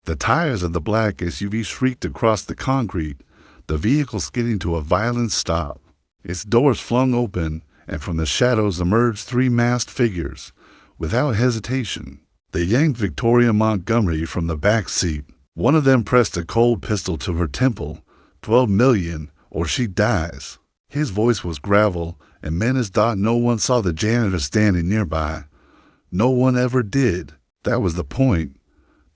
The tires of the black SUV shrieked across the concrete, the vehicle skidding to a violent stop. Its doors flung open, and from the shadows emerged three masked figures. Without hesitation, they yanked Victoria Montgomery from the back seat. One of them pressed a cold pistol to her temple. 12 million, or she dies. His voice was gravel, and menaced. No one saw the janitor standing nearby. No one ever did. That was the point.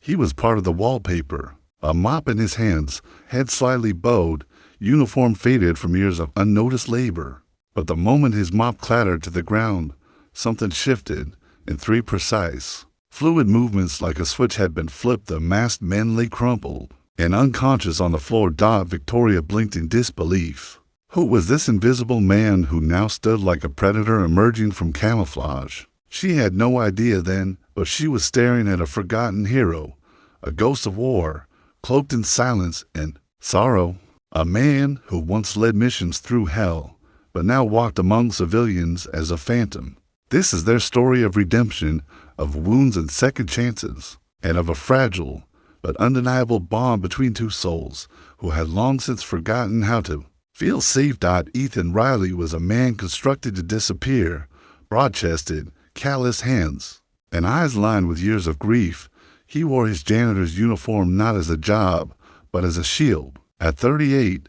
He was part of the wallpaper. A mop in his hands, head slightly bowed, uniform faded from years of unnoticed labor. But the moment his mop clattered to the ground, something shifted in three precise, fluid movements. Like a switch had been flipped, the masked men lay crumpled and unconscious on the floor. Victoria blinked in disbelief. Who was this invisible man who now stood like a predator emerging from camouflage? She had no idea then, but she was staring at a forgotten hero, a ghost of war, cloaked in silence and sorrow. A man who once led missions through hell, but now walked among civilians as a phantom. This is their story of redemption, of wounds and second chances, and of a fragile but undeniable bond between two souls who had long since forgotten how to feel safe. Ethan Riley was a man constructed to disappear, broad-chested, callous hands, and eyes lined with years of grief. He wore his janitor's uniform not as a job, but as a shield. At 38,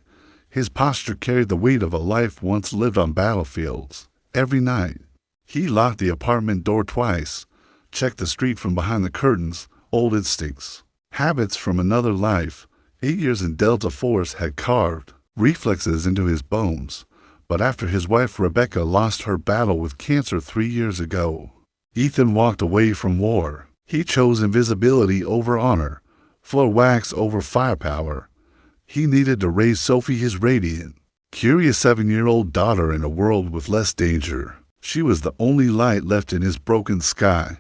his posture carried the weight of a life once lived on battlefields. Every night, he locked the apartment door twice, checked the street from behind the curtains. Old instincts, habits from another life. 8 years in Delta Force had carved reflexes into his bones. But after his wife Rebecca lost her battle with cancer 3 years ago, Ethan walked away from war. He chose invisibility over honor, floor wax over firepower. He needed to raise Sophie, his radiant, curious 7-year-old daughter, in a world with less danger. She was the only light left in his broken sky.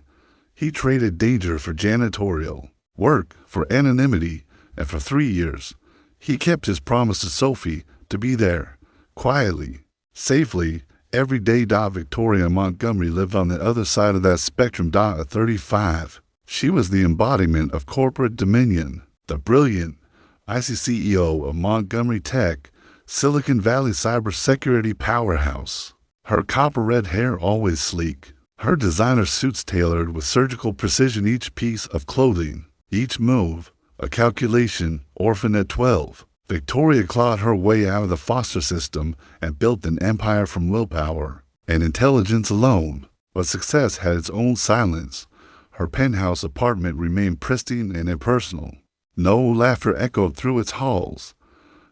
He traded danger for janitorial work, for anonymity, and for 3 years, he kept his promise to Sophie to be there, quietly, safely, every day. Victoria Montgomery lived on the other side of that spectrum. At 35, she was the embodiment of corporate dominion, the brilliant icy CEO of Montgomery Tech, Silicon Valley cybersecurity powerhouse. Her copper-red hair always sleek, her designer suits tailored with surgical precision, each piece of clothing, each move, a calculation. Orphan at 12, Victoria clawed her way out of the foster system and built an empire from willpower and intelligence alone. But success had its own silence. Her penthouse apartment remained pristine and impersonal. No laughter echoed through its halls.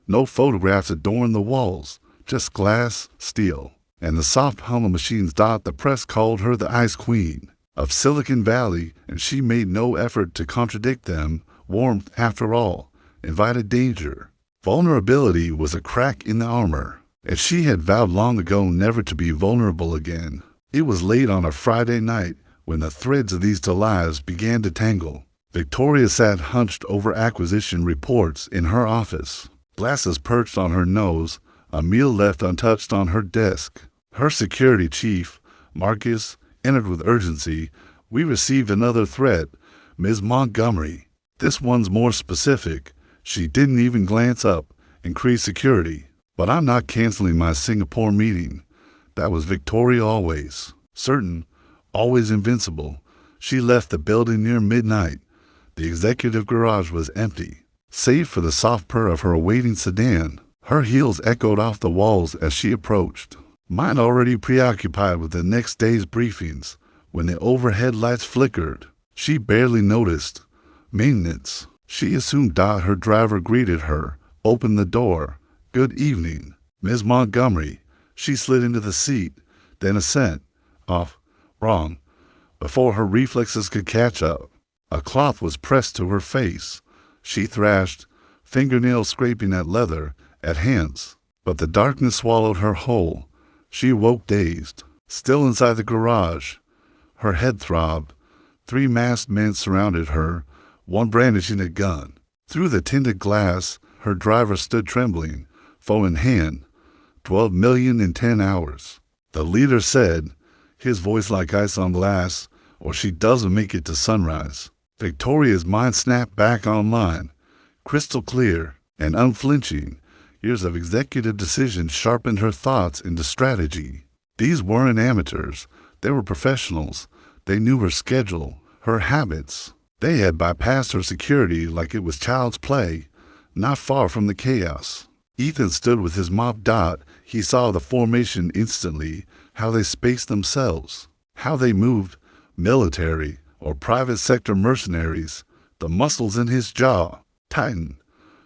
No photographs adorned the walls, just glass, steel, and the soft hum of machines. The press called her the Ice Queen of Silicon Valley, and she made no effort to contradict them. Warmth, after all, invited danger. Vulnerability was a crack in the armor, and she had vowed long ago never to be vulnerable again. It was late on a Friday night when the threads of these two lives began to tangle. Victoria sat hunched over acquisition reports in her office, glasses perched on her nose, a meal left untouched on her desk. Her security chief, Marcus, entered with urgency. "We received another threat, Ms. Montgomery. This one's more specific." She didn't even glance up. "Increase security." "But I'm not canceling my Singapore meeting." That was Victoria always. Certain, always invincible. She left the building near midnight. The executive garage was empty, save for the soft purr of her awaiting sedan. Her heels echoed off the walls as she approached, mind already preoccupied with the next day's briefings. When the overhead lights flickered, she barely noticed. Maintenance. She assumed. Her driver greeted her, opened the door. "Good evening, Ms. Montgomery." She slid into the seat, then assent. Off. Wrong. Before her reflexes could catch up, a cloth was pressed to her face. She thrashed, fingernails scraping at leather, at hands. But the darkness swallowed her whole. She woke dazed, still inside the garage. Her head throbbed. 3 masked men surrounded her, one brandishing a gun. Through the tinted glass, her driver stood trembling, phone in hand. 12 million in 10 hours. The leader said, his voice like ice on glass, "or she doesn't make it to sunrise." Victoria's mind snapped back online, crystal clear and unflinching. Years of executive decision sharpened her thoughts into strategy. These weren't amateurs. They were professionals. They knew her schedule, her habits. They had bypassed her security like it was child's play, not far from the chaos. Ethan stood with his mop dot. He saw the formation instantly, how they spaced themselves, how they moved, military or private sector mercenaries. The muscles in his jaw tightened.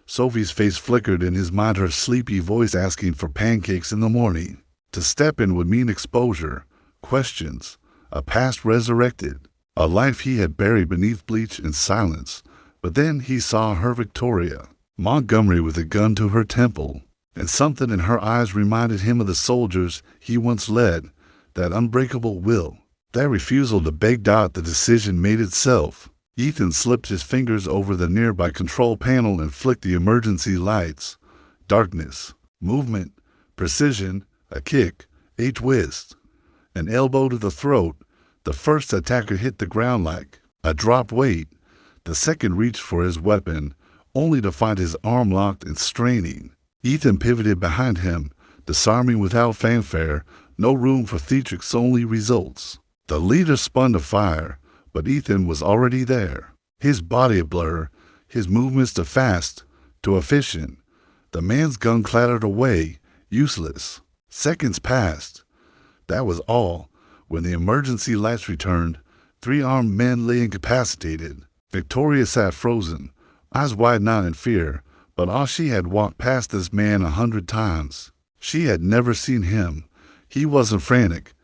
Sophie's face flickered in his mind, her sleepy voice asking for pancakes in the morning. To step in would mean exposure, questions, a past resurrected, a life he had buried beneath bleach and silence. But then he saw her, Victoria, Montgomery, with a gun to her temple, and something in her eyes reminded him of the soldiers he once led, that unbreakable will, that refusal to beg. The decision made itself. Ethan slipped his fingers over the nearby control panel and flicked the emergency lights. Darkness, movement, precision, a kick, a twist, an elbow to the throat. The first attacker hit the ground like a dropped weight. The second reached for his weapon, only to find his arm locked and straining. Ethan pivoted behind him, disarming without fanfare. No room for theatrics, only results. The leader spun to fire, but Ethan was already there. His body a blur, his movements too fast, too efficient. The man's gun clattered away, useless. Seconds passed. That was all. When the emergency lights returned, 3 armed men lay incapacitated. Victoria sat frozen, eyes wide not in fear, but all she had walked past this man 100 times. She had never seen him. He wasn't frantic.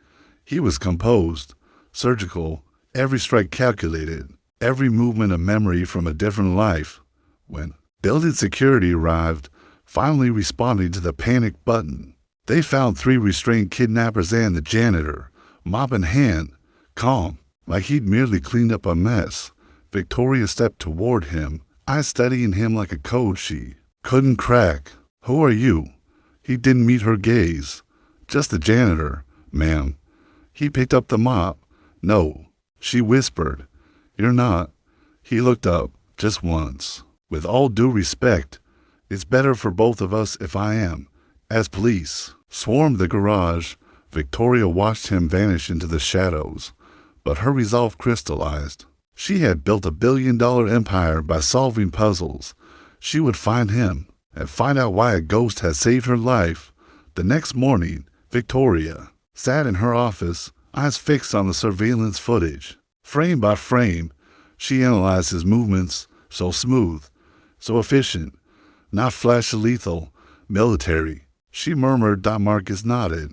He was composed, surgical, every strike calculated, every movement a memory from a different life. When building security arrived, finally responding to the panic button, they found 3 restrained kidnappers and the janitor, mop in hand, calm, like he'd merely cleaned up a mess. Victoria stepped toward him, eyes studying him like a code she couldn't crack. "Who are you?" He didn't meet her gaze. "Just the janitor, ma'am." He picked up the mop. "No," she whispered. "You're not." He looked up, just once. "With all due respect, it's better for both of us if I am." As police swarmed the garage, Victoria watched him vanish into the shadows, but her resolve crystallized. She had built $1 billion empire by solving puzzles. She would find him and find out why a ghost had saved her life. The next morning, Victoria sat in her office, eyes fixed on the surveillance footage. Frame by frame, she analyzed his movements, so smooth, so efficient, not flashy lethal, military. She murmured. Marcus nodded.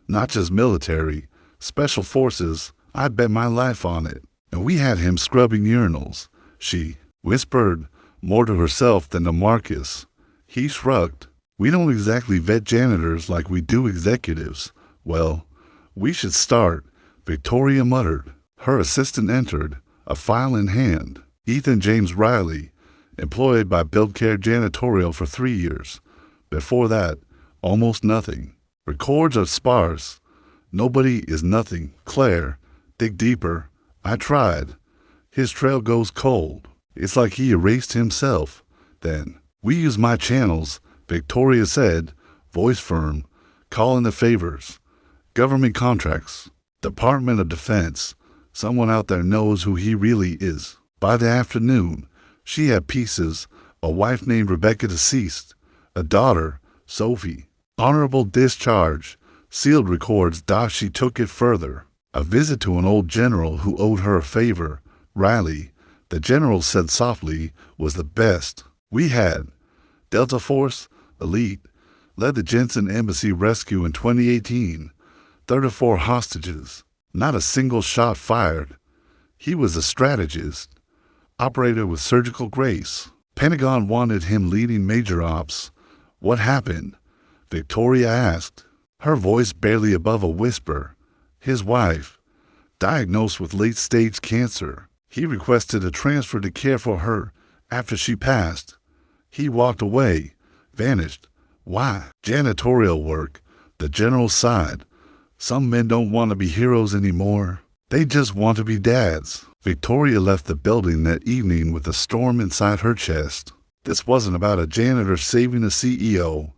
"Not just military, special forces, I'd bet my life on it. And we had him scrubbing urinals," she whispered, more to herself than to Marcus. He shrugged. "We don't exactly vet janitors like we do executives." "Well, we should start," Victoria muttered. Her assistant entered, a file in hand. Ethan James Riley, employed by Buildcare Janitorial for 3 years. Before that, almost nothing. Records are sparse. Nobody is nothing. Claire, dig deeper. I tried. His trail goes cold. It's like he erased himself. Then, "We use my channels," Victoria said, voice firm. "Call in the favors. Government contracts. Department of Defense. Someone out there knows who he really is." By the afternoon, she had pieces. A wife named Rebecca deceased. A daughter, Sophie. Honorable discharge. Sealed records. She took it further. A visit to an old general who owed her a favor. Riley, the general said softly, was the best we had. Delta Force, elite, led the Jensen Embassy rescue in 2018. 34 hostages. Not a single shot fired. He was a strategist. Operator with surgical grace. Pentagon wanted him leading major ops. "What happened?" Victoria asked, her voice barely above a whisper. "His wife, diagnosed with late-stage cancer. He requested a transfer to care for her after she passed. He walked away, vanished. Why?" "Janitorial work," the general sighed. "Some men don't want to be heroes anymore. They just want to be dads." Victoria left the building that evening with a storm inside her chest. This wasn't about a janitor saving a CEO.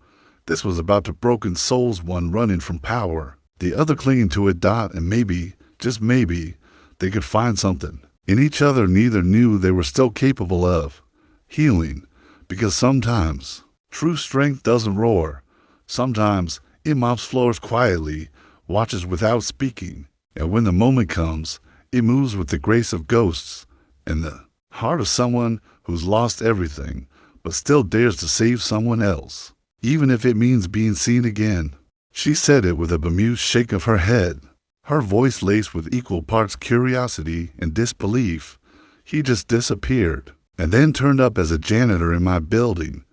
This was about the broken souls, one running from power, the other clinging to a dot, and maybe, just maybe, they could find something in each other neither knew they were still capable of. Healing, because sometimes true strength doesn't roar. Sometimes it mops floors quietly, watches without speaking, and when the moment comes, it moves with the grace of ghosts and the heart of someone who's lost everything, but still dares to save someone else, even if it means being seen again. She said it with a bemused shake of her head, her voice laced with equal parts curiosity and disbelief. He just disappeared, and then turned up as a janitor in my building.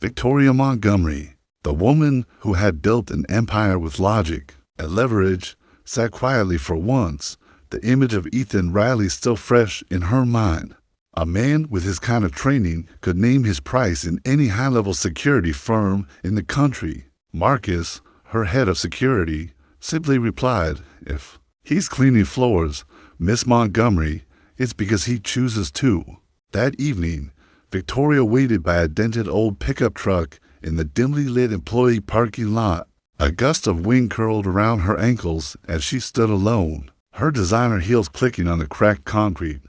Victoria Montgomery, the woman who had built an empire with logic and leverage, sat quietly for once, the image of Ethan Riley still fresh in her mind. A man with his kind of training could name his price in any high-level security firm in the country. Marcus, her head of security, simply replied, "If he's cleaning floors, Miss Montgomery, it's because he chooses to." That evening, Victoria waited by a dented old pickup truck in the dimly lit employee parking lot. A gust of wind curled around her ankles as she stood alone, her designer heels clicking on the cracked concrete.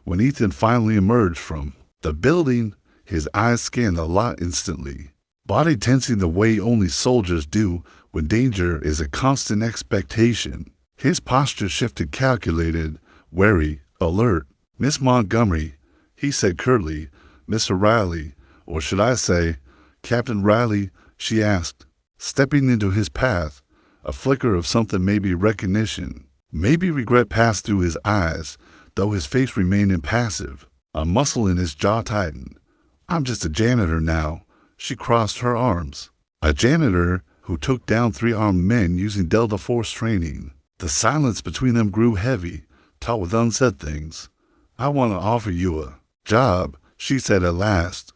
When Ethan finally emerged from the building, his eyes scanned the lot instantly, body tensing the way only soldiers do when danger is a constant expectation. His posture shifted, calculated, wary, alert. "Miss Montgomery," he said curtly. "Mr. Riley, or should I say, Captain Riley?" she asked, stepping into his path. A flicker of something, maybe recognition, maybe regret, passed through his eyes, though his face remained impassive. A muscle in his jaw tightened. "I'm just a janitor now." She crossed her arms. A janitor who took down 3 armed men using Delta Force training. The silence between them grew heavy, taut with unsaid things. "I want to offer you a job," she said at last.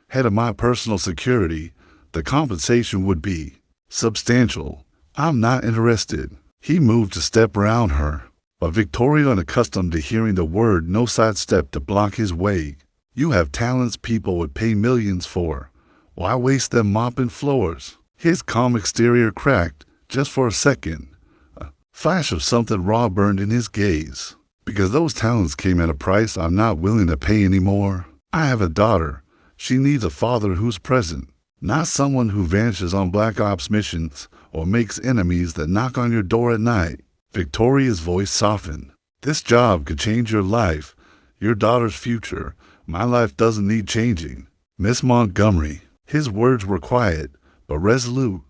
"Head of my personal security. The compensation would be substantial." "I'm not interested." He moved to step around her, but Victoria, unaccustomed to hearing the word no, sidestepped to block his way. "You have talents people would pay millions for. Why waste them mopping floors?" His calm exterior cracked just for a second. A flash of something raw burned in his gaze. "Because those talents came at a price I'm not willing to pay anymore. I have a daughter. She needs a father who's present, not someone who vanishes on black ops missions or makes enemies that knock on your door at night." Victoria's voice softened. "This job could change your life, your daughter's future. My life doesn't need changing, Miss Montgomery." His words were quiet, but resolute.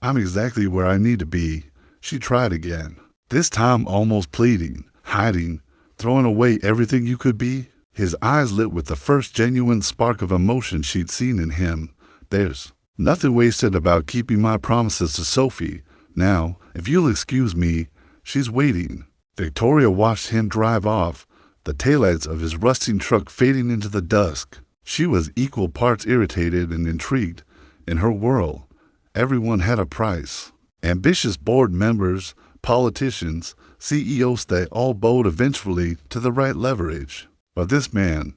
"I'm exactly where I need to be." She tried again, this time almost pleading, hiding, throwing away everything you could be. His eyes lit with the first genuine spark of emotion she'd seen in him. "There's nothing wasted about keeping my promises to Sophie. Now, if you'll excuse me, she's waiting." Victoria watched him drive off, the taillights of his rusting truck fading into the dusk. She was equal parts irritated and intrigued. In her world, everyone had a price. Ambitious board members, politicians, CEOs, they all bowed eventually to the right leverage. But this man,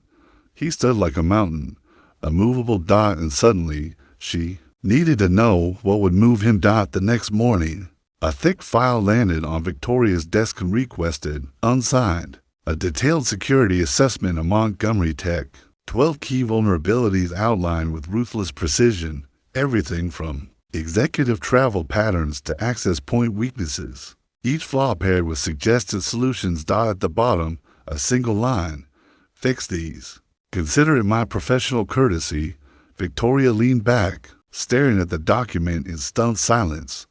he stood like a mountain, a movable dot, and suddenly she needed to know what would move him. The next morning, a thick file landed on Victoria's desk and requested, unsigned, a detailed security assessment of Montgomery Tech. 12 key vulnerabilities outlined with ruthless precision, everything from executive travel patterns to access point weaknesses. Each flaw paired with suggested solutions. At the bottom, a single line: "Fix these. Consider it my professional courtesy." Victoria leaned back, staring at the document in stunned silence.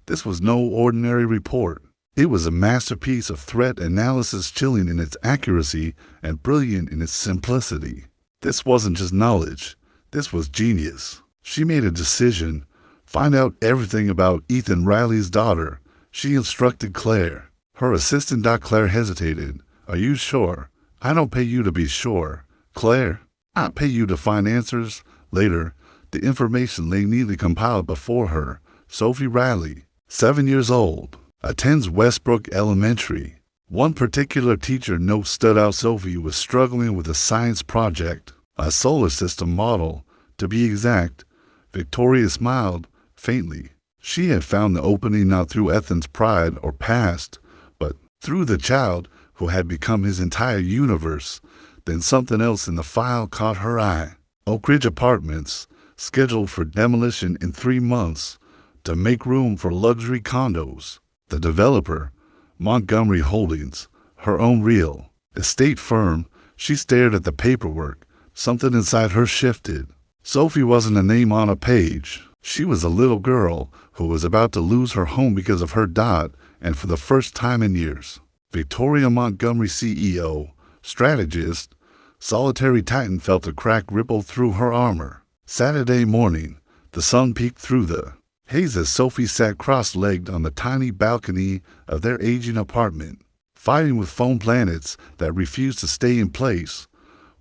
This was no ordinary report. It was a masterpiece of threat analysis, chilling in its accuracy and brilliant in its simplicity. This wasn't just knowledge. This was genius. She made a decision. Find out everything about Ethan Riley's daughter, she instructed Claire. Her assistant. Claire hesitated. "Are you sure?" "I don't pay you to be sure, Claire. I pay you to find answers." Later, the information lay neatly compiled before her. Sophie Riley, 7 years old, attends Westbrook Elementary. One particular teacher note stood out. Sophie was struggling with a science project, a solar system model, to be exact. Victoria smiled faintly. She had found the opening not through Ethan's pride or past, but through the child who had become his entire universe. Then something else in the file caught her eye. Oak Ridge Apartments, scheduled for demolition in 3 months to make room for luxury condos. The developer, Montgomery Holdings, her own real estate firm. She stared at the paperwork. Something inside her shifted. Sophie wasn't a name on a page. She was a little girl who was about to lose her home because of her dot, and for the first time in years. Victoria Montgomery, CEO, strategist, solitary titan, felt a crack ripple through her armor. Saturday morning, the sun peeked through the haze as Sophie sat cross-legged on the tiny balcony of their aging apartment, fighting with foam planets that refused to stay in place.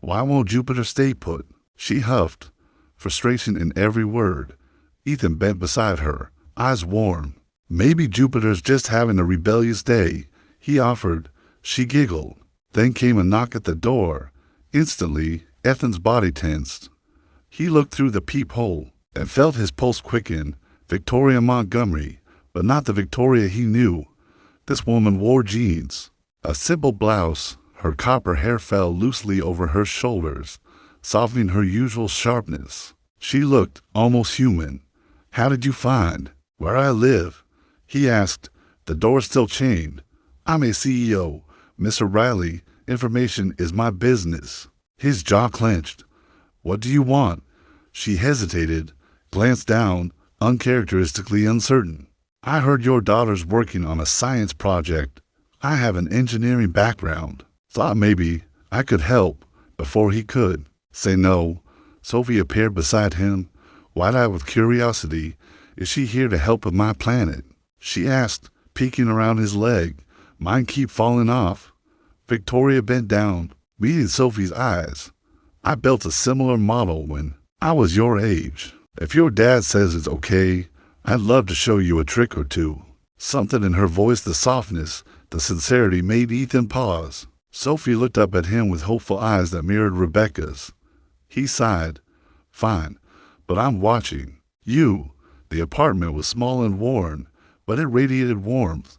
Why won't Jupiter stay put? She huffed, frustration in every word. Ethan bent beside her, eyes warm. Maybe Jupiter's just having a rebellious day, he offered. She giggled. Then came a knock at the door. Instantly, Ethan's body tensed. He looked through the peephole and felt his pulse quicken. Victoria Montgomery, but not the Victoria he knew. This woman wore jeans, a simple blouse. Her copper hair fell loosely over her shoulders, softening her usual sharpness. She looked almost human. How did you find where I live? He asked, the door still chained. I'm a CEO, Miss O'Reilly. Information is my business. His jaw clenched. What do you want? She hesitated, glanced down, uncharacteristically uncertain. I heard your daughter's working on a science project. I have an engineering background. Thought maybe I could help before he could say no. Sophie appeared beside him, wide-eyed with curiosity. Is she here to help with my planet? She asked, peeking around his leg. Mine keep falling off. Victoria bent down, meeting Sophie's eyes. I built a similar model when I was your age. If your dad says it's okay, I'd love to show you a trick or two. Something in her voice, the softness, the sincerity, made Ethan pause. Sophie looked up at him with hopeful eyes that mirrored Rebecca's. He sighed. Fine, but I'm watching. You. The apartment was small and worn, but it radiated warmth.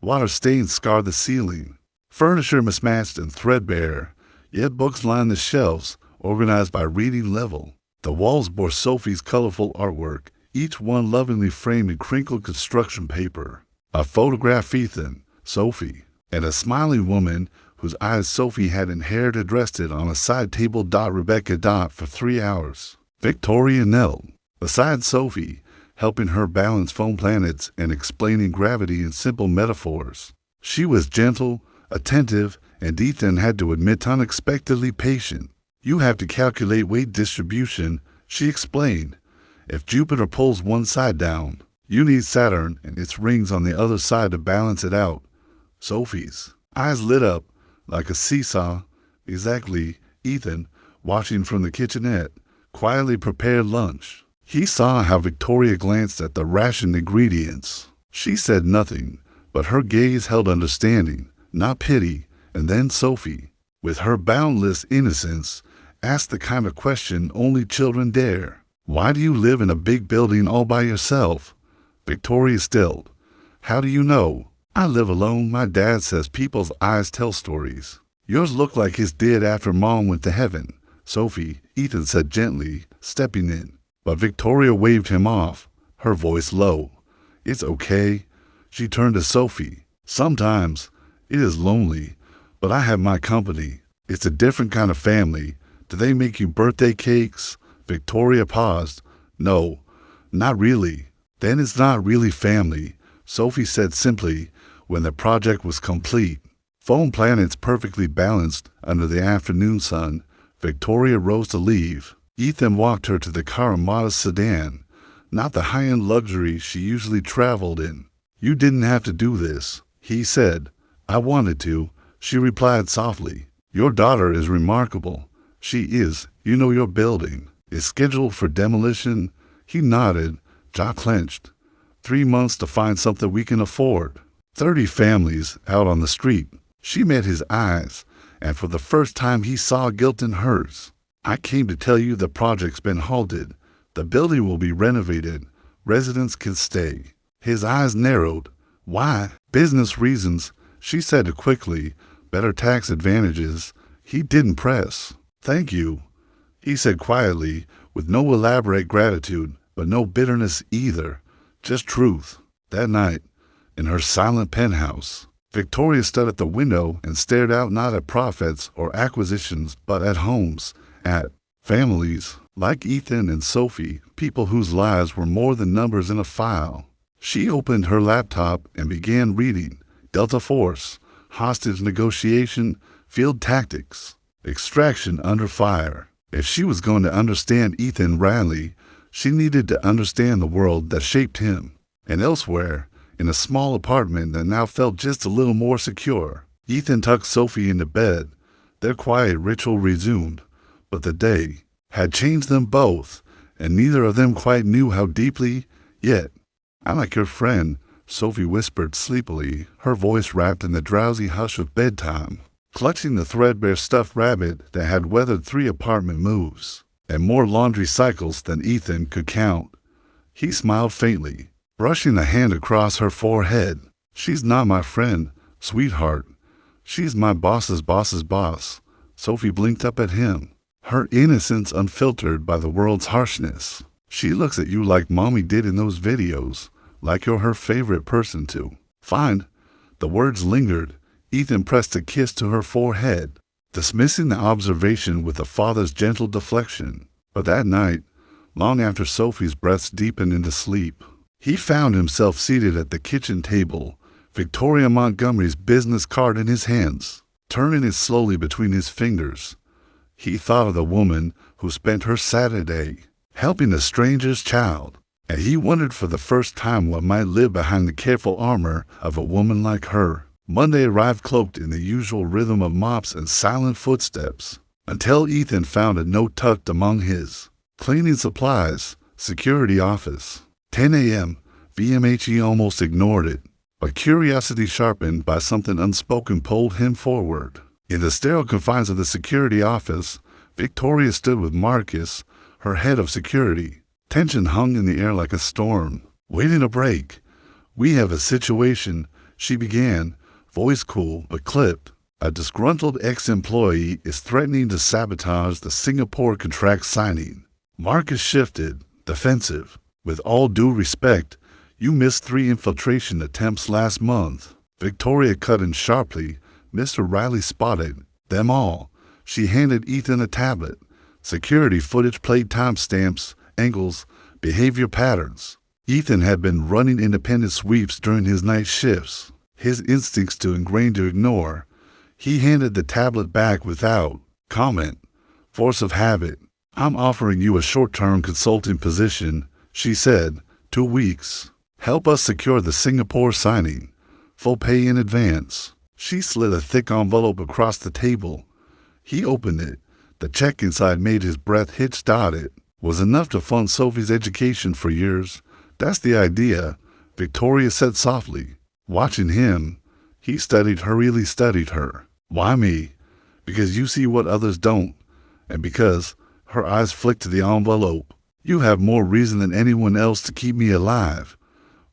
Water stains scarred the ceiling. Furniture mismatched and threadbare, yet books lined the shelves, organized by reading level. The walls bore Sophie's colorful artwork, each one lovingly framed in crinkled construction paper. A photograph Ethan, Sophie, and a smiling woman whose eyes Sophie had inherited rested on a side table. Rebecca for 3 hours. Victoria knelt beside Sophie, helping her balance foam planets and explaining gravity in simple metaphors. She was gentle, attentive, and Ethan had to admit unexpectedly patient. You have to calculate weight distribution, she explained. If Jupiter pulls one side down, you need Saturn and its rings on the other side to balance it out. Sophie's eyes lit up like a seesaw. Exactly. Ethan, watching from the kitchenette, quietly prepared lunch. He saw how Victoria glanced at the rationed ingredients. She said nothing, but her gaze held understanding, not pity. And then Sophie, with her boundless innocence, asked the kind of question only children dare. Why do you live in a big building all by yourself? Victoria stilled. How do you know? I live alone. My dad says people's eyes tell stories. Yours look like his did after Mom went to heaven. Sophie, Ethan said gently, stepping in. But Victoria waved him off, her voice low. It's okay. She turned to Sophie. Sometimes it is lonely, but I have my company. It's a different kind of family. Do they make you birthday cakes? Victoria paused. No, not really. Then it's not really family, Sophie said simply when the project was complete. Foam planets perfectly balanced under the afternoon sun. Victoria rose to leave. Ethan walked her to the car, a modest sedan, not the high-end luxury she usually traveled in. You didn't have to do this, he said. I wanted to, she replied softly. Your daughter is remarkable. She is. You know your building is scheduled for demolition. He nodded, jaw clenched. 3 months to find something we can afford. 30 families out on the street. She met his eyes, and for the first time he saw guilt in hers. "I came to tell you the project's been halted. The building will be renovated. Residents can stay." His eyes narrowed. "Why?" "Business reasons," she said quickly. "Better tax advantages." He didn't press. "Thank you," he said quietly, with no elaborate gratitude, but no bitterness either. Just truth. That night, in her silent penthouse, Victoria stood at the window and stared out not at profits or acquisitions, but at homes, at families, like Ethan and Sophie, people whose lives were more than numbers in a file. She opened her laptop and began reading Delta Force, hostage negotiation, field tactics, extraction under fire. If she was going to understand Ethan Riley, she needed to understand the world that shaped him. And elsewhere, in a small apartment that now felt just a little more secure, Ethan tucked Sophie into bed. Their quiet ritual resumed, but the day had changed them both, and neither of them quite knew how deeply yet. "I'm like your friend," Sophie whispered sleepily, her voice wrapped in the drowsy hush of bedtime, clutching the threadbare stuffed rabbit that had weathered 3 apartment moves and more laundry cycles than Ethan could count. He smiled faintly, brushing a hand across her forehead. "She's not my friend, sweetheart. She's my boss's boss's boss." Sophie blinked up at him, her innocence unfiltered by the world's harshness. "She looks at you like Mommy did in those videos, like you're her favorite person to." "Fine." The words lingered. Ethan pressed a kiss to her forehead, dismissing the observation with a father's gentle deflection. But that night, long after Sophie's breaths deepened into sleep, he found himself seated at the kitchen table, Victoria Montgomery's business card in his hands, turning it slowly between his fingers. He thought of the woman who spent her Saturday helping a stranger's child, and he wondered for the first time what might live behind the careful armor of a woman like her. Monday arrived cloaked in the usual rhythm of mops and silent footsteps, until Ethan found a note tucked among his. "Cleaning supplies, security office. 10 a.m. VMHE almost ignored it, but curiosity sharpened by something unspoken pulled him forward. In the sterile confines of the security office, Victoria stood with Marcus, her head of security. Tension hung in the air like a storm, waiting to break. "We have a situation," she began, voice cool but clipped. "A disgruntled ex-employee is threatening to sabotage the Singapore contract signing." Marcus shifted, defensive. "With all due respect, you missed 3 infiltration attempts last month." Victoria cut in sharply. "Mr. Riley spotted them all." She handed Ethan a tablet. Security footage played timestamps, angles, behavior patterns. Ethan had been running independent sweeps during his night shifts, his instincts too ingrained to ignore. He handed the tablet back without comment. Force of habit. "I'm offering you a short-term consulting position," she said. 2 weeks. "Help us secure the Singapore signing. Full pay in advance." She slid a thick envelope across the table. He opened it. The check inside made his breath hitch dotted. "Was enough to fund Sophie's education for years. That's the idea," Victoria said softly. Watching him, he hurriedly studied her. "Why me?" "Because you see what others don't. And because," her eyes flicked to the envelope, "you have more reason than anyone else to keep me alive."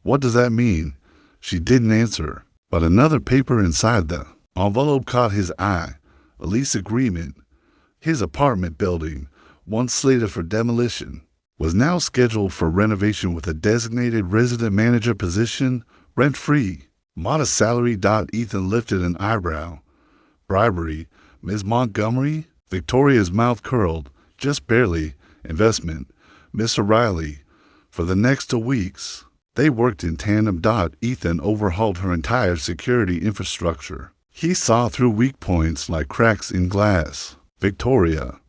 "What does that mean?" She didn't answer, but another paper inside the envelope caught his eye. A lease agreement. His apartment building, once slated for demolition, was now scheduled for renovation with a designated resident manager position, rent-free. Modest salary. Ethan lifted an eyebrow. "Bribery. Ms. Montgomery?" Victoria's mouth curled, just barely. "Investment. Mr. Riley." For the next 2 weeks, they worked in tandem. Ethan overhauled her entire security infrastructure. He saw through weak points like cracks in glass. Victoria,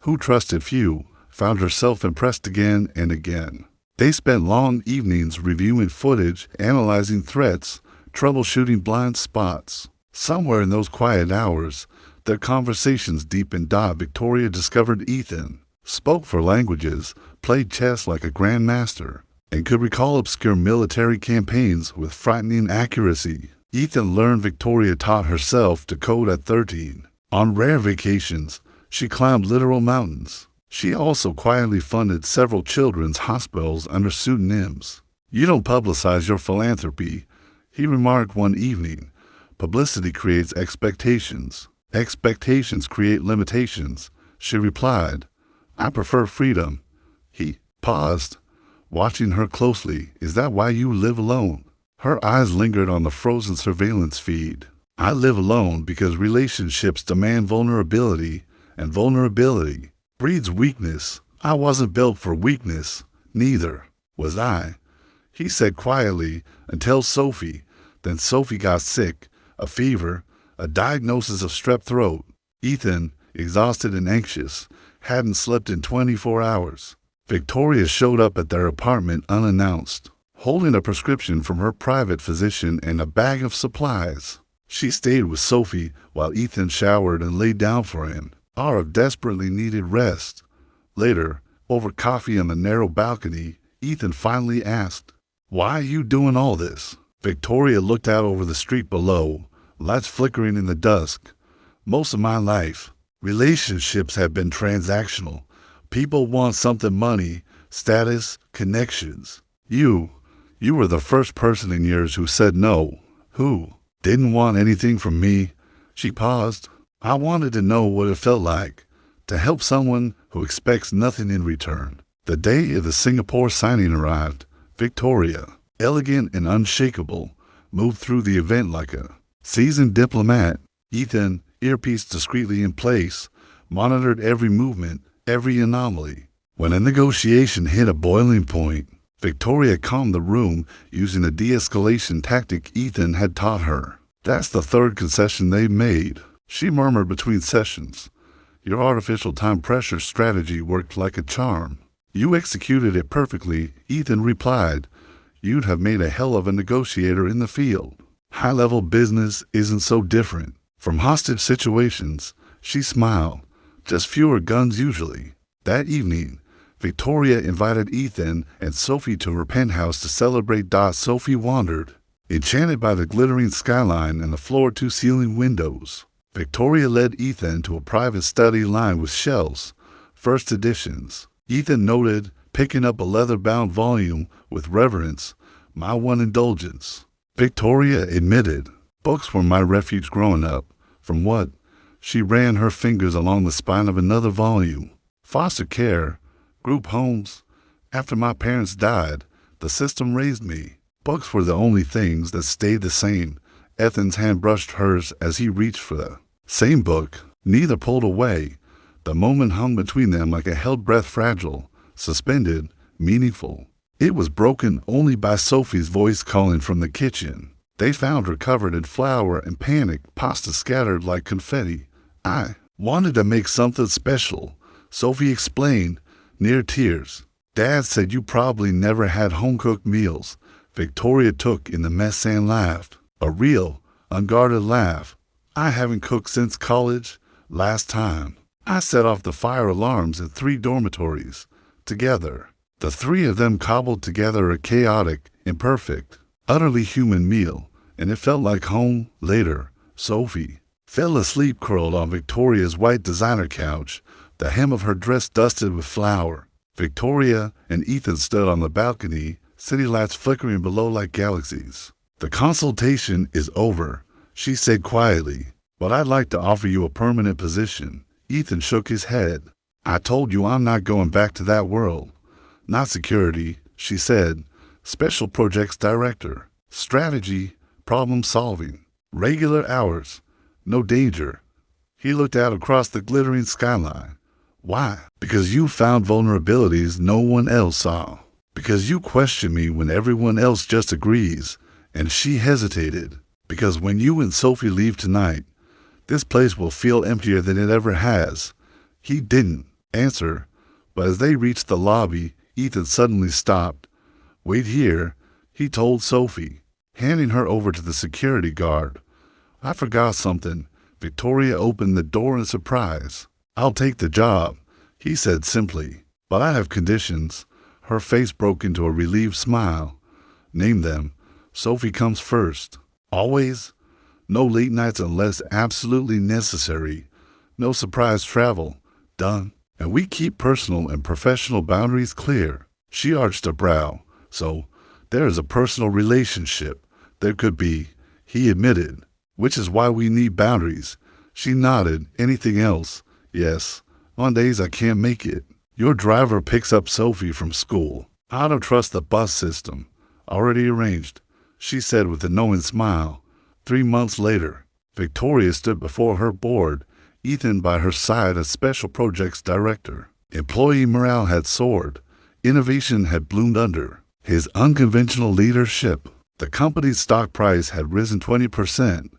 who trusted few, found herself impressed again and again. They spent long evenings reviewing footage, analyzing threats, troubleshooting blind spots. Somewhere in those quiet hours, their conversations deepened. Victoria discovered Ethan spoke 4 languages, played chess like a grandmaster, and could recall obscure military campaigns with frightening accuracy. Ethan learned Victoria taught herself to code at 13. On rare vacations, she climbed literal mountains. She also quietly funded several children's hospitals under pseudonyms. "You don't publicize your philanthropy," he remarked one evening. "Publicity creates expectations. Expectations create limitations," she replied. "I prefer freedom." He paused, watching her closely. "Is that why you live alone?" Her eyes lingered on the frozen surveillance feed. "I live alone because relationships demand vulnerability, and vulnerability breeds weakness. I wasn't built for weakness. Neither was I," he said quietly, "until Sophie. Then Sophie got sick, a fever, a diagnosis of strep throat." Ethan, exhausted and anxious, hadn't slept in 24 hours. Victoria showed up at their apartment unannounced, holding a prescription from her private physician and a bag of supplies. She stayed with Sophie while Ethan showered and laid down for an hour of desperately needed rest. Later, over coffee on the narrow balcony, Ethan finally asked, "Why are you doing all this?" Victoria looked out over the street below, lights flickering in the dusk. "Most of my life, relationships have been transactional. People want something: money, status, connections. You were the first person in years who said no, who didn't want anything from me." She paused. "I wanted to know what it felt like to help someone who expects nothing in return." The day of the Singapore signing arrived. Victoria, elegant and unshakable, moved through the event like a seasoned diplomat. Ethan, earpiece discreetly in place, monitored every movement, every anomaly. When a negotiation hit a boiling point, Victoria calmed the room using a de-escalation tactic Ethan had taught her. "That's the third concession they've made," she murmured between sessions. "Your artificial time pressure strategy worked like a charm." "You executed it perfectly," Ethan replied. "You'd have made a hell of a negotiator in the field. High-level business isn't so different from hostage situations." She smiled. "Just fewer guns usually." That evening, Victoria invited Ethan and Sophie to her penthouse to celebrate. Sophie wandered, enchanted by the glittering skyline and the floor-to-ceiling windows. Victoria led Ethan to a private study lined with shelves, first editions. Ethan noted, picking up a leather-bound volume with reverence, "My one indulgence." Victoria admitted, "Books were my refuge growing up." "From what?" She ran her fingers along the spine of another volume. "Foster care, group homes. After my parents died, the system raised me. Books were the only things that stayed the same." Ethan's hand brushed hers as he reached for the same book. Neither pulled away. The moment hung between them like a held breath, fragile, suspended, meaningful. It was broken only by Sophie's voice calling from the kitchen. They found her covered in flour and panic, pasta scattered like confetti. "I wanted to make something special," Sophie explained, near tears. "Dad said you probably never had home-cooked meals." Victoria took in the mess and laughed. A real, unguarded laugh. "I haven't cooked since college. Last time, I set off the fire alarms at 3 dormitories. Together. The 3 of them cobbled together a chaotic, imperfect, utterly human meal, and it felt like home." Later, Sophie fell asleep curled on Victoria's white designer couch, the hem of her dress dusted with flour. Victoria and Ethan stood on the balcony, city lights flickering below like galaxies. "The consultation is over," she said quietly, "but I'd like to offer you a permanent position." Ethan shook his head. "I told you I'm not going back to that world." "Not security," she said. "Special projects director. Strategy, problem solving. Regular hours. No danger." He looked out across the glittering skyline. "Why?" "Because you found vulnerabilities no one else saw. Because you question me when everyone else just agrees." And she hesitated. "Because when you and Sophie leave tonight, this place will feel emptier than it ever has." He didn't answer, but as they reached the lobby, Ethan suddenly stopped. "Wait here," he told Sophie, handing her over to the security guard. "I forgot something." Victoria opened the door in surprise. "I'll take the job," he said simply, "but I have conditions." Her face broke into a relieved smile. "Name them." "Sophie comes first." Always. No late nights unless absolutely necessary. No surprise travel. Done. And we keep personal and professional boundaries clear. She arched a brow. So, there is a personal relationship. There could be, he admitted, which is why we need boundaries. She nodded. Anything else? Yes. On days I can't make it. Your driver picks up Sophie from school. I don't trust the bus system. Already arranged, she said with a knowing smile. 3 months later, Victoria stood before her board, Ethan by her side as special projects director. Employee morale had soared. Innovation had bloomed under his unconventional leadership. The company's stock price had risen 20%,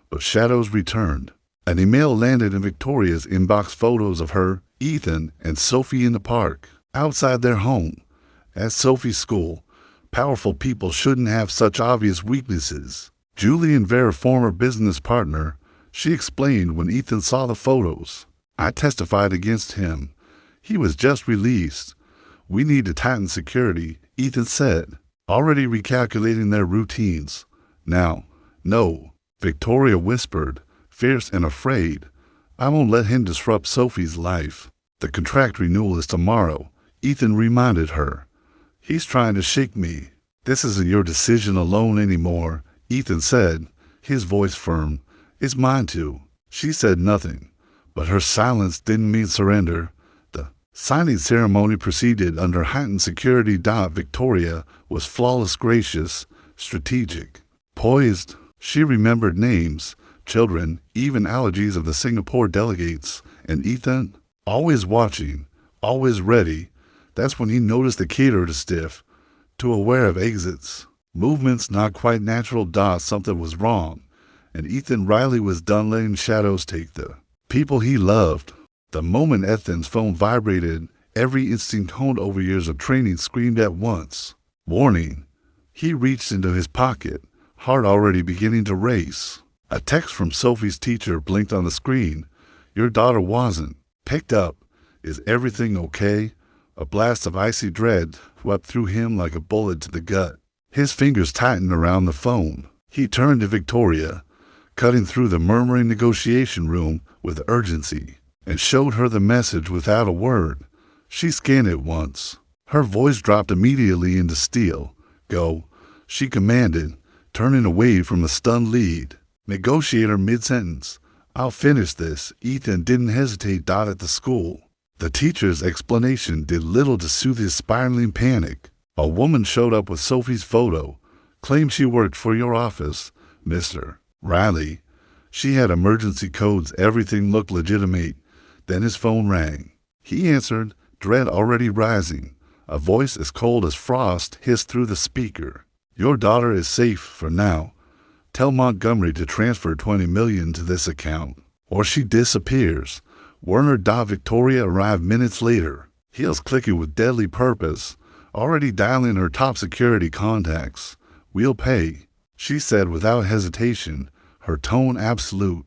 but shadows returned. An email landed in Victoria's inbox, photos of her, Ethan, and Sophie in the park, outside their home. At Sophie's school, powerful people shouldn't have such obvious weaknesses. Julian Vera, former business partner, she explained when Ethan saw the photos. I testified against him. He was just released. We need to tighten security, Ethan said, already recalculating their routines. Now, no, Victoria whispered, fierce and afraid. I won't let him disrupt Sophie's life. The contract renewal is tomorrow, Ethan reminded her. He's trying to shake me. This isn't your decision alone anymore, Ethan said, his voice firm. It's mine too. She said nothing, but her silence didn't mean surrender. The signing ceremony proceeded under heightened security. Victoria was flawless, gracious, strategic, poised. She remembered names, children, even allergies of the Singapore delegates, and Ethan, always watching, always ready. That's when he noticed the caterer stiff, too aware of exits. Movements not quite natural. Something was wrong, and Ethan Riley was done letting shadows take the people he loved. The moment Ethan's phone vibrated, every instinct honed over years of training screamed at once. Warning. He reached into his pocket, heart already beginning to race. A text from Sophie's teacher blinked on the screen. Your daughter wasn't. Picked up. Is everything okay? A blast of icy dread swept through him like a bullet to the gut. His fingers tightened around the phone. He turned to Victoria, cutting through the murmuring negotiation room with urgency, and showed her the message without a word. She scanned it once. Her voice dropped immediately into steel. Go, she commanded, turning away from the stunned lead. Negotiator mid-sentence. I'll finish this. Ethan didn't hesitate. At the school, the teacher's explanation did little to soothe his spiraling panic. A woman showed up with Sophie's photo, claimed she worked for your office, Mr. Riley. She had emergency codes. Everything looked legitimate. Then his phone rang. He answered, dread already rising. A voice as cold as frost hissed through the speaker. Your daughter is safe for now. Tell Montgomery to transfer $20 million to this account, or she disappears. Werner. Victoria arrived minutes later, heels clicking with deadly purpose, already dialing her top security contacts. We'll pay, she said without hesitation, her tone absolute.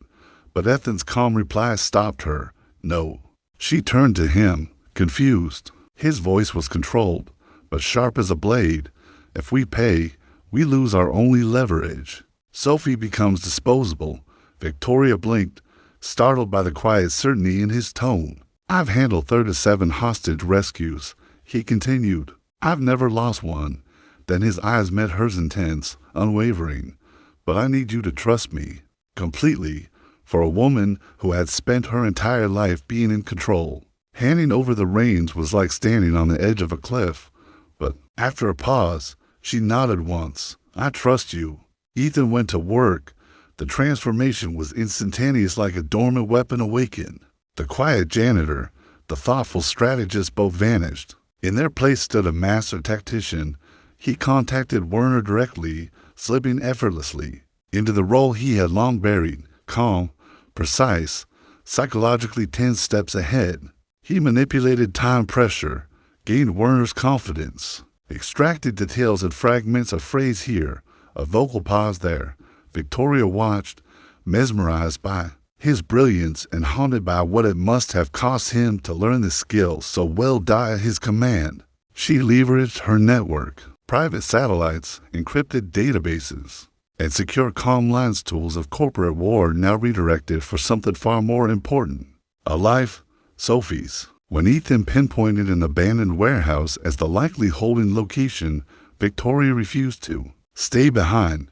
But Ethan's calm reply stopped her. No. She turned to him, confused. His voice was controlled, but sharp as a blade. If we pay, we lose our only leverage. Sophie becomes disposable. Victoria blinked, startled by the quiet certainty in his tone. I've handled 37 hostage rescues, he continued. I've never lost one. Then his eyes met hers, intense, unwavering. But I need you to trust me, completely, for a woman who had spent her entire life being in control. Handing over the reins was like standing on the edge of a cliff. But after a pause, she nodded once. I trust you. Ethan went to work. The transformation was instantaneous, like a dormant weapon awakened. The quiet janitor, the thoughtful strategist both vanished. In their place stood a master tactician. He contacted Werner directly, slipping effortlessly into the role he had long buried, calm, precise, psychologically 10 steps ahead. He manipulated time pressure, gained Werner's confidence, extracted details and fragments, a phrase here, a vocal pause there. Victoria watched, mesmerized by his brilliance and haunted by what it must have cost him to learn the skill so well at his command. She leveraged her network, private satellites, encrypted databases, and secure comm lines tools of corporate war now redirected for something far more important. A life, Sophie's. When Ethan pinpointed an abandoned warehouse as the likely holding location, Victoria refused to. Stay behind.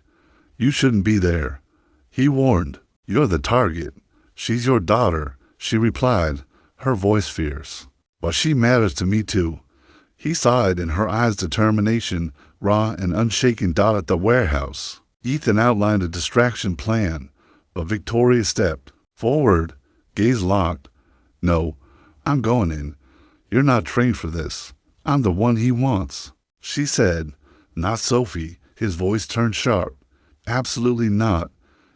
You shouldn't be there. He warned. You're the target. She's your daughter, she replied, her voice fierce. But she matters to me too. He saw it in her eyes, determination, raw and unshaken. At the warehouse, Ethan outlined a distraction plan, but Victoria stepped forward, gaze locked. No, I'm going in. You're not trained for this. I'm the one he wants, she said. Not Sophie. His voice turned sharp. Absolutely not.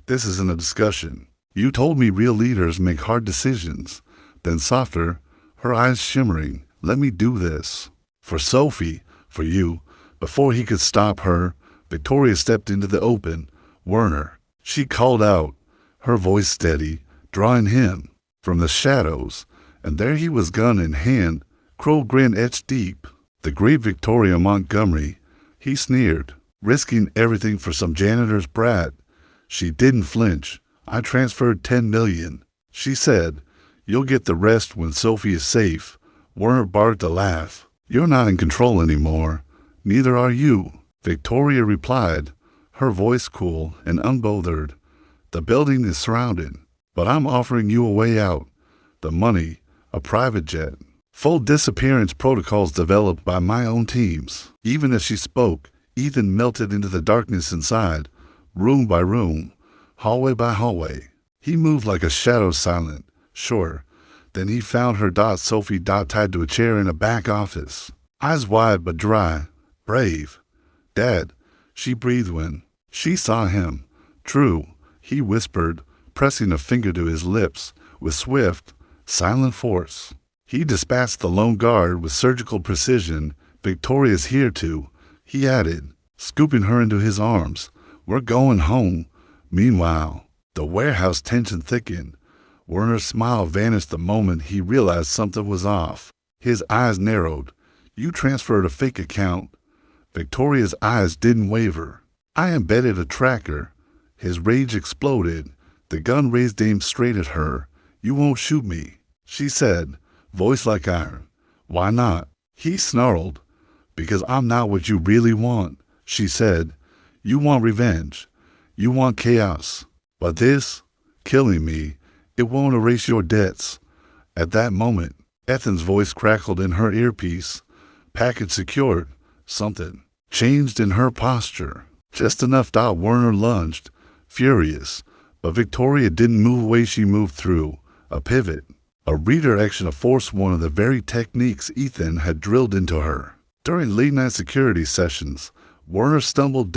This isn't a discussion. You told me real leaders make hard decisions. Then softer, her eyes shimmering. Let me do this. For Sophie, for you. Before he could stop her, Victoria stepped into the open. Werner, she called out, her voice steady, drawing him from the shadows. And there he was, gun in hand, cruel grin etched deep. The great Victoria Montgomery, he sneered, risking everything for some janitor's brat. She didn't flinch. I transferred 10 million, she said. You'll get the rest when Sophie is safe. Werner barked a laugh. You're not in control anymore. Neither are you, Victoria replied, her voice cool and unbothered. The building is surrounded, but I'm offering you a way out. The money, a private jet, full disappearance protocols developed by my own teams. Even as she spoke, Ethan melted into the darkness inside, room by room, hallway by hallway. He moved like a shadow, silent, sure. Then he found her. Sophie tied to a chair in a back office, eyes wide but dry, brave. Dad, she breathed when she saw him. True, he whispered, pressing a finger to his lips with swift, silent force. He dispatched the lone guard with surgical precision. Victoria's here too, he added, scooping her into his arms. We're going home. Meanwhile, the warehouse tension thickened. Werner's smile vanished the moment he realized something was off. His eyes narrowed. You transferred a fake account. Victoria's eyes didn't waver. I embedded a tracker. His rage exploded. The gun raised, aimed straight at her. You won't shoot me, she said, voice like iron. Why not? He snarled. Because I'm not what you really want, she said. You want revenge. You want chaos. But this, killing me, it won't erase your debts. At that moment, Ethan's voice crackled in her earpiece. Package secured. Something changed in her posture. Just enough. Werner lunged, furious. But Victoria didn't move away. She moved through. A pivot. A redirection of force, one of the very techniques Ethan had drilled into her. During late-night security sessions, Werner stumbled.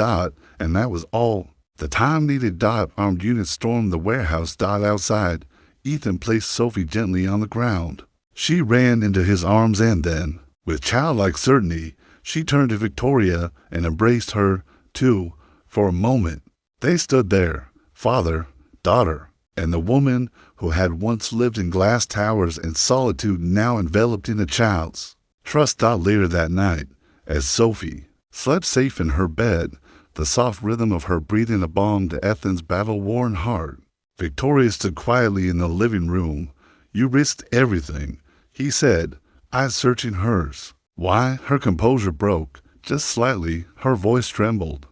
And that was all the time needed. Armed units stormed the warehouse. Outside, Ethan placed Sophie gently on the ground. She ran into his arms and then, with childlike certainty, she turned to Victoria and embraced her, too, for a moment. They stood there, father, daughter, and the woman who had once lived in glass towers and solitude, now enveloped in a child's trust. Later that night, as Sophie slept safe in her bed, the soft rhythm of her breathing a balm to Ethan's battle-worn heart, Victoria stood quietly in the living room. You risked everything, he said, eyes searching hers. Why? Her composure broke, just slightly. Her voice trembled.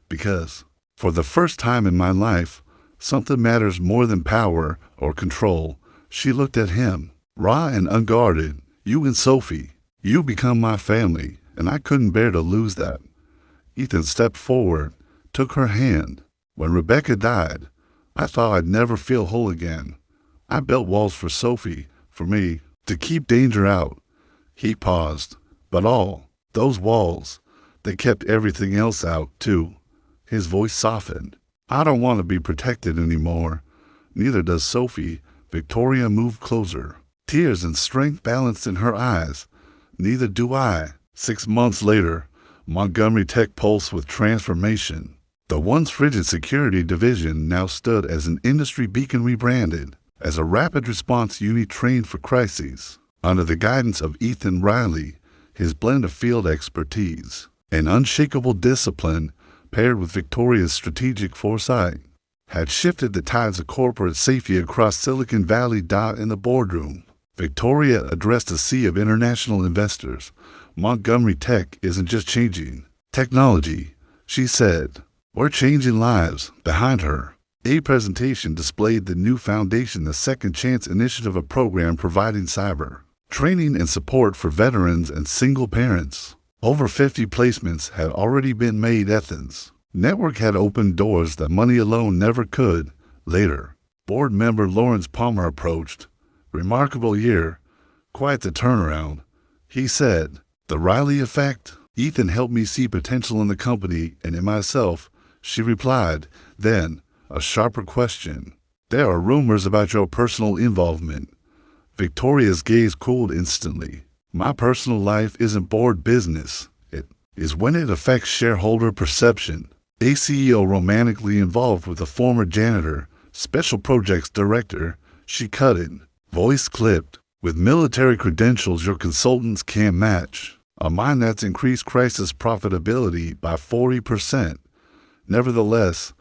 Because, for the first time in my life, something matters more than power or control. She looked at him, raw and unguarded. You and Sophie, you become my family, and I couldn't bear to lose that. Ethan stepped forward, took her hand. When Rebecca died, I thought I'd never feel whole again. I built walls for Sophie, for me, to keep danger out. He paused. But all those walls, they kept everything else out, too. His voice softened. I don't want to be protected anymore. Neither does Sophie. Victoria moved closer, tears and strength balanced in her eyes. Neither do I. 6 months later, Montgomery Tech pulsed with transformation. The once frigid security division now stood as an industry beacon, rebranded as a rapid response unit trained for crises. Under the guidance of Ethan Riley, his blend of field expertise and unshakable discipline paired with Victoria's strategic foresight, had shifted the tides of corporate safety across Silicon Valley. In the boardroom, Victoria addressed a sea of international investors. Montgomery Tech isn't just changing technology, she said. We're changing lives. Behind her, a presentation displayed the new foundation, the Second Chance Initiative, a program providing cyber training and support for veterans and single parents. Over 50 placements had already been made. Ethan's network had opened doors that money alone never could. Later, board member Lawrence Palmer approached. Remarkable year. Quite the turnaround, he said. The Riley effect? Ethan helped me see potential in the company and in myself, she replied. Then, a sharper question. There are rumors about your personal involvement. Victoria's gaze cooled instantly. My personal life isn't board business. It is when it affects shareholder perception. A CEO romantically involved with a former janitor, special projects director, she cut in, voice clipped. With military credentials your consultants can't match. A mine that's increased crisis profitability by 40%. Nevertheless,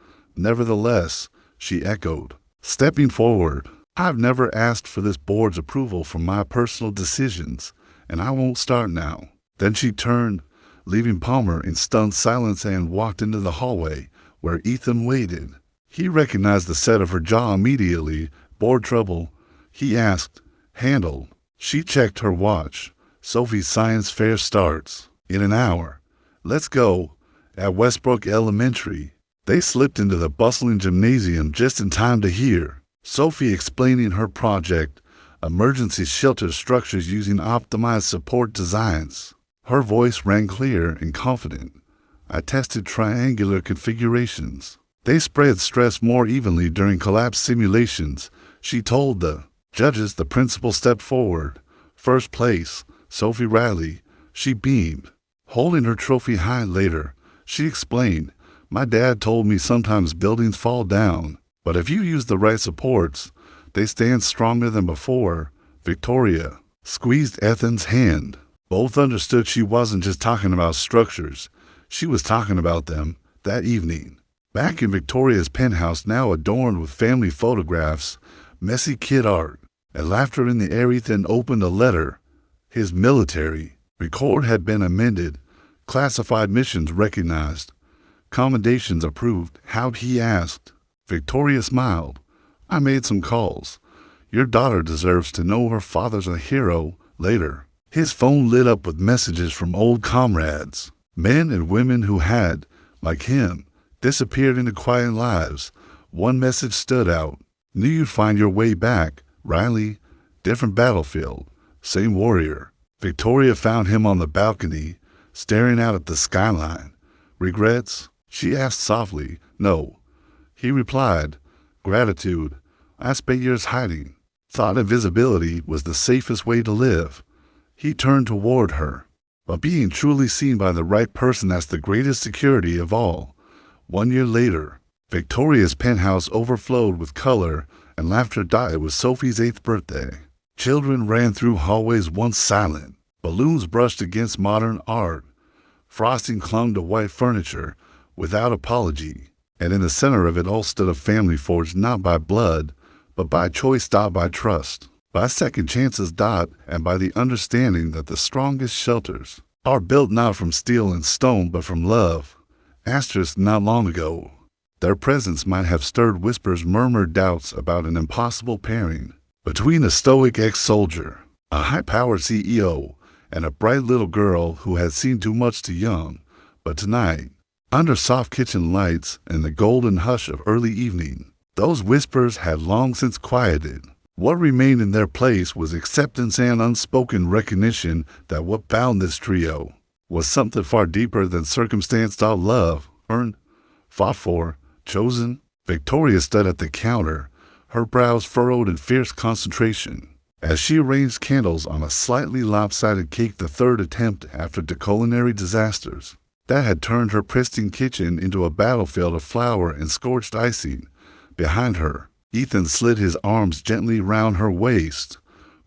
she echoed, stepping forward. I've never asked for this board's approval for my personal decisions, and I won't start now. Then she turned, leaving Palmer in stunned silence, and walked into the hallway where Ethan waited. He recognized the set of her jaw immediately. Board trouble? He asked. Handled. She checked her watch. Sophie's science fair starts in an hour. Let's go. At Westbrook Elementary. They slipped into the bustling gymnasium just in time to hear Sophie explaining her project, emergency shelter structures using optimized support designs. Her voice rang clear and confident. I tested triangular configurations. They spread stress more evenly during collapse simulations, she told the judges. The principal stepped forward. First place, Sophie Riley. She beamed, holding her trophy high. Later, she explained, my dad told me sometimes buildings fall down, but if you use the right supports, they stand stronger than before. Victoria squeezed Ethan's hand. Both understood she wasn't just talking about structures. She was talking about them. That evening, back in Victoria's penthouse, now adorned with family photographs, messy kid art, and laughter in the air, Ethan opened a letter. His military record had been amended, classified missions recognized, commendations approved. How'd he asked. Victoria smiled. I made some calls. Your daughter deserves to know her father's a hero. Later, his phone lit up with messages from old comrades, men and women who had, like him, disappeared into quiet lives. One message stood out. Knew you'd find your way back, Riley. Different battlefield, same warrior. Victoria found him on the balcony, staring out at the skyline. Regrets? She asked softly. No. He replied. Gratitude. I spent years hiding. Thought invisibility was the safest way to live. He turned toward her. But being truly seen by the right person, that's the greatest security of all. 1 year later, Victoria's penthouse overflowed with color and laughter. It was Sophie's 8th birthday. Children ran through hallways once silent. Balloons brushed against modern art. Frosting clung to white furniture without apology. And in the center of it all stood a family forged not by blood, but by choice. By trust. By second chances. And by the understanding that the strongest shelters are built not from steel and stone, but from love. Asterisk. Not long ago, their presence might have stirred whispers, murmured doubts about an impossible pairing between a stoic ex-soldier, a high-powered CEO, and a bright little girl who had seen too much too young. But tonight, under soft kitchen lights and the golden hush of early evening, those whispers had long since quieted. What remained in their place was acceptance and unspoken recognition that what bound this trio was something far deeper than circumstance. Love, earned, fought for, chosen. Victoria stood at the counter, her brows furrowed in fierce concentration, as she arranged candles on a slightly lopsided cake, the third attempt after the culinary disasters that had turned her pristine kitchen into a battlefield of flour and scorched icing. Behind her, Ethan slid his arms gently round her waist,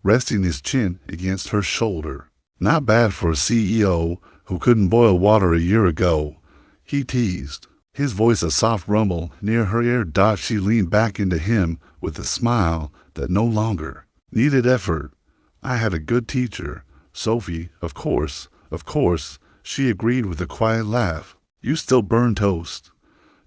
resting his chin against her shoulder. Not bad for a CEO who couldn't boil water a year ago, he teased. his voice a soft rumble near her ear. She leaned back into him with a smile that no longer needed effort. I had a good teacher, Sophie, of course, she agreed with a quiet laugh. You still burn toast.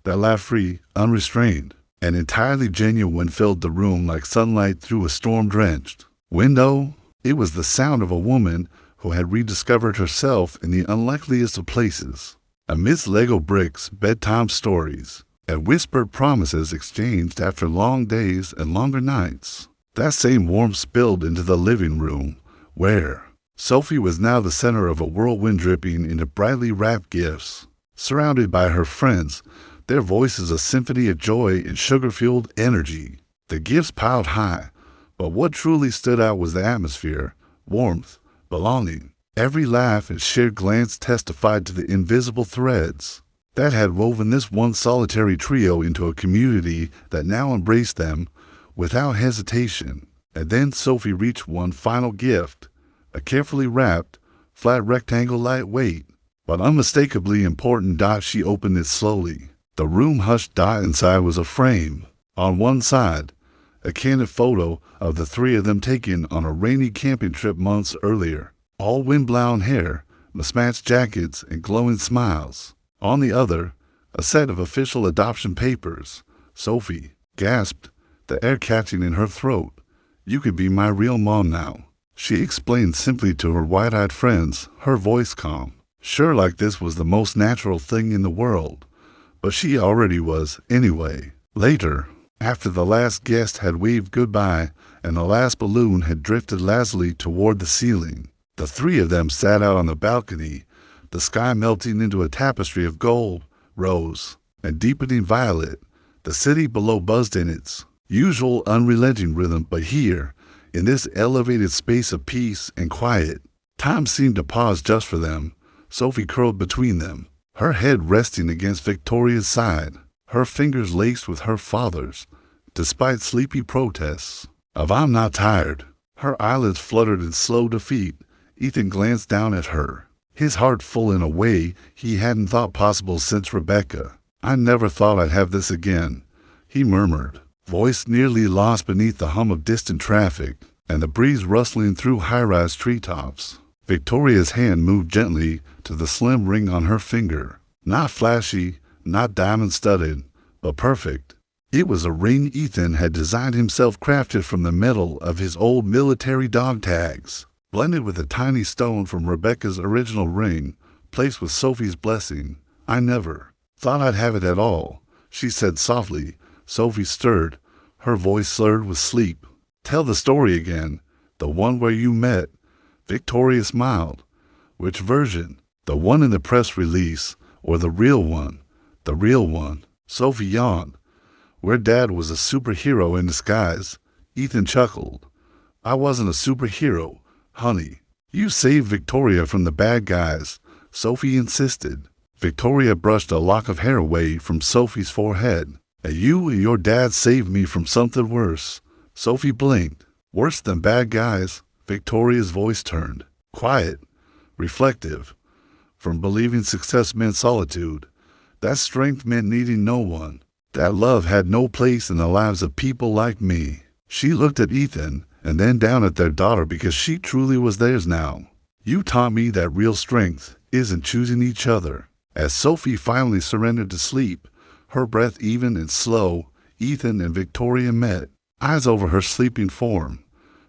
That laugh, free, unrestrained, and entirely genuine, filled the room like sunlight through a storm-drenched window. It was the sound of a woman who had rediscovered herself in the unlikeliest of places. Amidst Lego bricks, bedtime stories, and whispered promises exchanged after long days and longer nights. That same warmth spilled into the living room, where Sophie was now the center of a whirlwind dripping into brightly wrapped gifts. Surrounded by her friends, their voices a symphony of joy and sugar-fueled energy. The gifts piled high, but what truly stood out was the atmosphere, warmth, belonging. Every laugh and shared glance testified to the invisible threads that had woven this one solitary trio into a community that now embraced them without hesitation. And then Sophie reached one final gift, a carefully wrapped, flat rectangle, lightweight, but unmistakably important. She opened it slowly. The room hushed. Inside was a frame. On one side, a candid photo of the three of them taken on a rainy camping trip months earlier. All wind-blown hair, mismatched jackets, and glowing smiles. On the other, a set of official adoption papers. Sophie gasped, the air catching in her throat. You could be my real mom now, she explained simply to her wide-eyed friends, her voice calm. Sure, like this was the most natural thing in the world. But she already was, anyway. Later, after the last guest had waved goodbye and the last balloon had drifted lazily toward the ceiling, the three of them sat out on the balcony, the sky melting into a tapestry of gold, rose, and deepening violet. The city below buzzed in its usual unrelenting rhythm, but here, in this elevated space of peace and quiet, time seemed to pause just for them. Sophie curled between them, her head resting against Victoria's side, her fingers laced with her father's, despite sleepy protests of "I'm not tired." Her eyelids fluttered in slow defeat. Ethan glanced down at her, his heart full in a way he hadn't thought possible since Rebecca. "I never thought I'd have this again," he murmured, voice nearly lost beneath the hum of distant traffic and the breeze rustling through high-rise treetops. Victoria's hand moved gently to the slim ring on her finger. Not flashy, not diamond-studded, but perfect. It was a ring Ethan had designed himself, crafted from the metal of his old military dog tags, blended with a tiny stone from Rebecca's original ring, placed with Sophie's blessing. "I never thought I'd have it at all," she said softly. Sophie stirred, her voice slurred with sleep. "Tell the story again. The one where you met." Victoria smiled. "Which version? The one in the press release, or the real one?" "The real one." Sophie yawned. "Where Dad was a superhero in disguise." Ethan chuckled. "I wasn't a superhero, honey. You saved Victoria from the bad guys," Sophie insisted. Victoria brushed a lock of hair away from Sophie's forehead. "And you and your dad saved me from something worse." Sophie blinked. "Worse than bad guys?" Victoria's voice turned, quiet, reflective. "From believing success meant solitude. That strength meant needing no one. That love had no place in the lives of people like me." She looked at Ethan and then down at their daughter, because she truly was theirs now. "You taught me that real strength isn't choosing each other." As Sophie finally surrendered to sleep, her breath even and slow, Ethan and Victoria met, eyes over her sleeping form.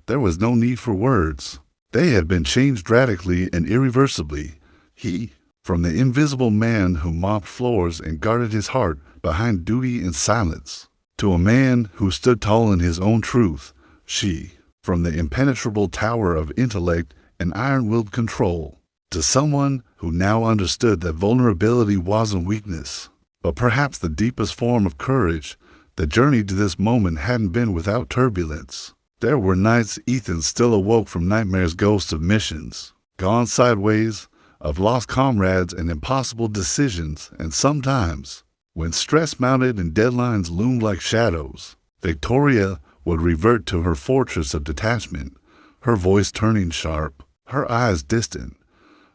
There was no need for words. They had been changed radically and irreversibly. He, from the invisible man who mopped floors and guarded his heart behind duty and silence, to a man who stood tall in his own truth. She, from the impenetrable tower of intellect and iron-willed control, to someone who now understood that vulnerability wasn't weakness, but perhaps the deepest form of courage. The journey to this moment hadn't been without turbulence. There were nights Ethan still awoke from nightmares, ghosts of missions gone sideways, of lost comrades and impossible decisions, and sometimes, when stress mounted and deadlines loomed like shadows, Victoria would revert to her fortress of detachment, her voice turning sharp, her eyes distant.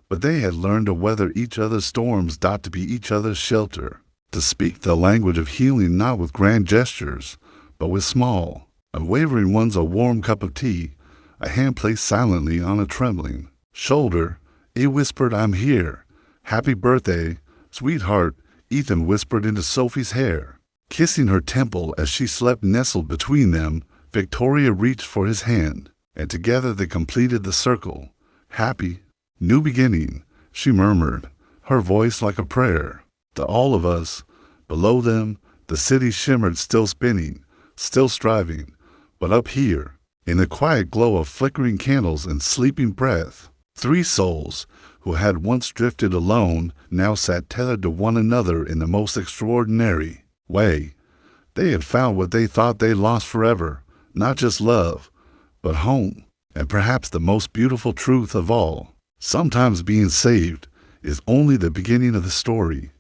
But they had learned to weather each other's storms, to be each other's shelter. to speak the language of healing not with grand gestures, but with small, unwavering ones, a warm cup of tea, a hand placed silently on a trembling shoulder. It whispered, "I'm here. Happy birthday, sweetheart," Ethan whispered into Sophie's hair, kissing her temple as she slept nestled between them. Victoria reached for his hand, and together they completed the circle. "Happy new beginning," she murmured, her voice like a prayer. To all of us, below them, the city shimmered, still spinning, still striving. But up here, in the quiet glow of flickering candles and sleeping breath, three souls who had once drifted alone now sat tethered to one another in the most extraordinary way. They had found what they thought they lost forever, not just love, but home. And perhaps the most beautiful truth of all, sometimes being saved is only the beginning of the story.